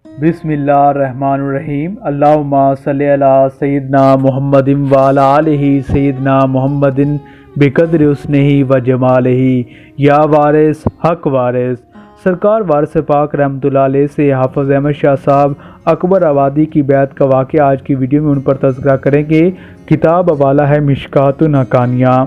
بسم اللہ الرحمن الرحیم اللہم صلی علی سیدنا محمد وعلی آلہ سیدنا محمد بقدر حسنہ و جمالہ یا وارث حق وارث سرکار وارث پاک رحمۃ اللہ علیہ سے حافظ احمد شاہ صاحب اکبر آبادی کی بیعت کا واقعہ آج کی ویڈیو میں ان پر تذکرہ کریں گے۔ کتاب حوالہ ہے مشکوٰۃ الحکایہ۔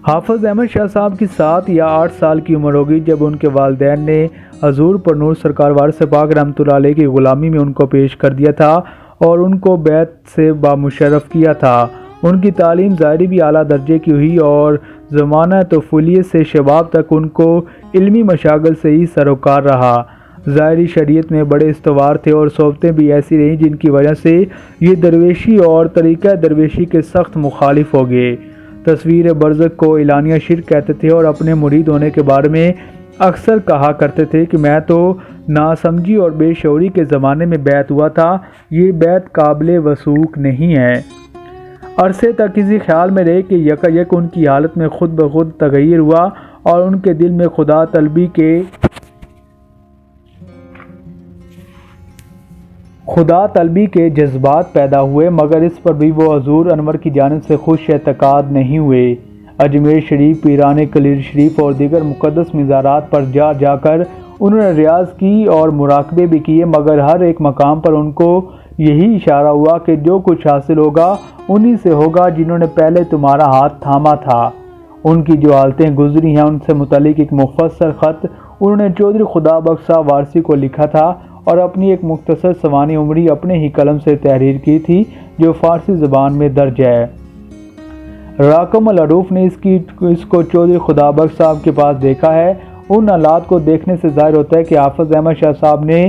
حافظ احمد شاہ صاحب کی 7 یا 8 سال کی عمر ہوگی جب ان کے والدین نے حضور پر نور سرکار وارث پاک رحمۃ اللہ علیہ کی غلامی میں ان کو پیش کر دیا تھا اور ان کو بیعت سے بامشرف کیا تھا۔ ان کی تعلیم ظاہری بھی اعلیٰ درجے کی ہوئی اور زمانہ طفولیت سے شباب تک ان کو علمی مشاغل سے ہی سروکار رہا۔ ظاہری شریعت میں بڑے استوار تھے اور صحبتیں بھی ایسی رہیں جن کی وجہ سے یہ درویشی اور طریقہ درویشی کے سخت مخالف ہو گئے۔ تصویر برزخ کو اعلانیہ شرک کہتے تھے اور اپنے مرید ہونے کے بارے میں اکثر کہا کرتے تھے کہ میں تو ناسمجھی اور بے شعوری کے زمانے میں بیعت ہوا تھا، یہ بیعت قابل وثوق نہیں ہے۔ عرصے تک اسی خیال میں رہے کہ یکایک ان کی حالت میں خود بخود تغیر ہوا اور ان کے دل میں خدا طلبی کے جذبات پیدا ہوئے، مگر اس پر بھی وہ حضور انور کی جانب سے خوش اعتقاد نہیں ہوئے۔ اجمیر شریف، پیران کلیر شریف اور دیگر مقدس مزارات پر جا کر انہوں نے ریاض کی اور مراقبے بھی کیے، مگر ہر ایک مقام پر ان کو یہی اشارہ ہوا کہ جو کچھ حاصل ہوگا انہی سے ہوگا جنہوں نے پہلے تمہارا ہاتھ تھاما تھا۔ ان کی جو حالتیں گزری ہیں ان سے متعلق ایک مختصر خط انہوں نے چودھری خدا بخش صاحب وارثی کو لکھا تھا اور اپنی ایک مختصر سوانح عمری اپنے ہی قلم سے تحریر کی تھی جو فارسی زبان میں درج ہے۔ راکم العروف نے اس کو چودھری خدا بخش صاحب کے پاس دیکھا ہے۔ ان حالات کو دیکھنے سے ظاہر ہوتا ہے کہ حافظ احمد شاہ صاحب نے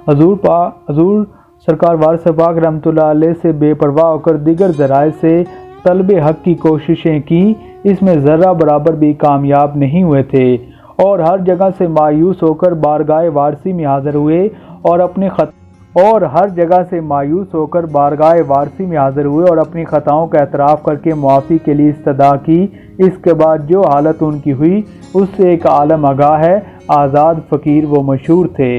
حضور سرکار وارث پاک رحمۃ اللہ علیہ سے بے پرواہ ہو کر دیگر ذرائع سے طلب حق کی کوششیں کی، اس میں ذرہ برابر بھی کامیاب نہیں ہوئے تھے اور ہر جگہ سے مایوس ہو کر بارگاہ وارثی میں حاضر ہوئے اور اپنی خطاؤں کا اعتراف کر کے معافی کے لیے استدعا کی۔ اس کے بعد جو حالت ان کی ہوئی اس سے ایک عالم آگاہ ہے۔ آزاد فقیر وہ مشہور تھے۔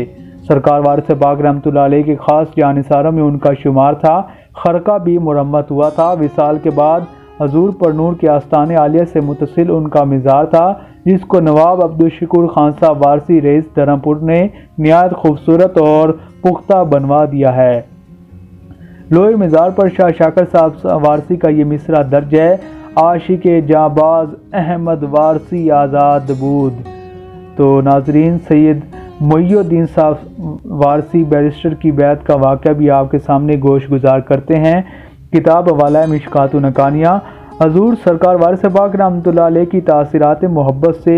سرکار وارث پاک رحمۃ اللہ علیہ کے خاص جانثاروں میں ان کا شمار تھا۔ خرقہ بھی مرمت ہوا تھا۔ وصال کے بعد حضور پر نور کے آستان عالیہ سے متصل ان کا مزار تھا جس کو نواب عبدالشکور خان صاحب وارثی رئیس دھرم پور نے نہایت خوبصورت اور پختہ بنوا دیا ہے۔ لوہے مزار پر شاہ شاکر صاحب وارثی کا یہ مصرع درج ہے: عاشق جانباز احمد وارثی آزاد بود۔ تو ناظرین، سید محی الدین صاحب وارثی بیرسٹر کی بیعت کا واقعہ بھی آپ کے سامنے گوش گزار کرتے ہیں۔ کتاب حوالہ مشکوٰۃ الحکایہ۔ حضور سرکار وارث پاک رحمۃ اللہ علیہ کی تاثیرات محبت سے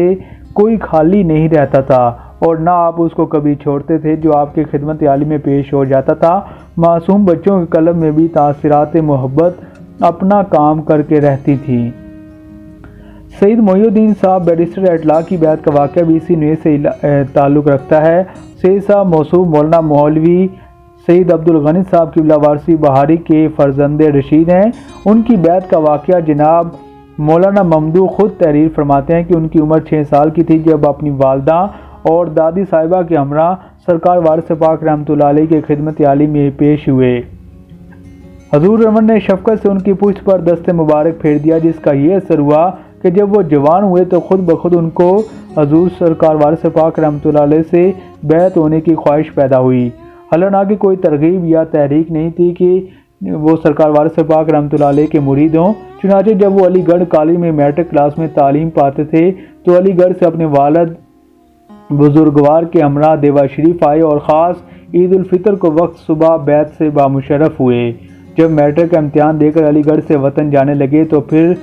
کوئی خالی نہیں رہتا تھا اور نہ آپ اس کو کبھی چھوڑتے تھے جو آپ کی خدمت عالی میں پیش ہو جاتا تھا۔ معصوم بچوں کے قلب میں بھی تاثیرات محبت اپنا کام کر کے رہتی تھی۔ سید محی الدین صاحب بیرسٹر اٹلاع کی بیعت کا واقعہ بھی اسی نوع سے تعلق رکھتا ہے۔ سید صاحب موصوف مولانا مولوی سید عبدالغنی صاحب قبلہ وارثی بہاری کے فرزند رشید ہیں۔ ان کی بیعت کا واقعہ جناب مولانا ممدوح خود تحریر فرماتے ہیں کہ ان کی عمر 6 سال کی تھی جب اپنی والدہ اور دادی صاحبہ کے ہمراہ سرکار وارث پاک رحمۃ اللہ علیہ کی خدمت عالی میں پیش ہوئے۔ حضور انور نے شفقت سے ان کی پشت پر دست مبارک پھیر دیا، جس کا یہ اثر ہوا کہ جب وہ جوان ہوئے تو خود بخود ان کو حضور سرکار وارث پاک رحمۃ اللہ علیہ سے بیعت ہونے کی خواہش پیدا ہوئی۔ حالانکہ کوئی ترغیب یا تحریک نہیں تھی کہ وہ سرکار وارث پاک رحمۃ اللہ علیہ کے مرید ہوں۔ چنانچہ جب وہ علی گڑھ کالج میں میٹرک کلاس میں تعلیم پاتے تھے تو علی گڑھ سے اپنے والد بزرگوار کے ہمراہ دیوا شریف آئے اور خاص عید الفطر کو وقت صبح بیعت سے بامشرف ہوئے۔ جب میٹرک کا امتحان دے کر علی گڑھ سے وطن جانے لگے تو پھر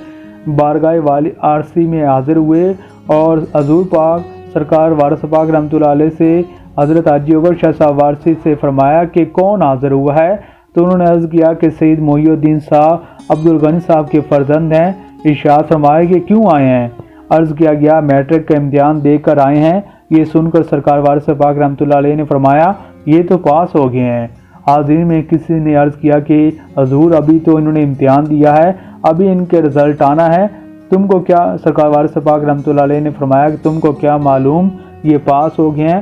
بارگاہ وارثی میں حاضر ہوئے اور حضور پاک سرکار وارث پاک رحمۃ اللہ علیہ سے حضرت حاجی اکبر شاہ صاحب وارثی سے فرمایا کہ کون حاضر ہوا ہے؟ تو انہوں نے عرض کیا کہ سید محی الدین صاحب عبدالغنی صاحب کے فرزند ہیں۔ ارشاد فرمایا کہ کیوں آئے ہیں؟ عرض کیا گیا میٹرک کا امتحان دے کر آئے ہیں۔ یہ سن کر سرکار وارث پاک رحمۃ اللہ علیہ نے فرمایا یہ تو پاس ہو گئے ہیں۔ حاضرین میں کسی نے عرض کیا کہ حضور ابھی تو انہوں نے امتحان دیا ہے، ابھی ان کے رزلٹ آنا ہے، تم کو کیا؟ سرکار وارث پاک رحمۃ اللہ علیہ نے فرمایا کہ تم کو کیا معلوم یہ پاس ہو گئے ہیں؟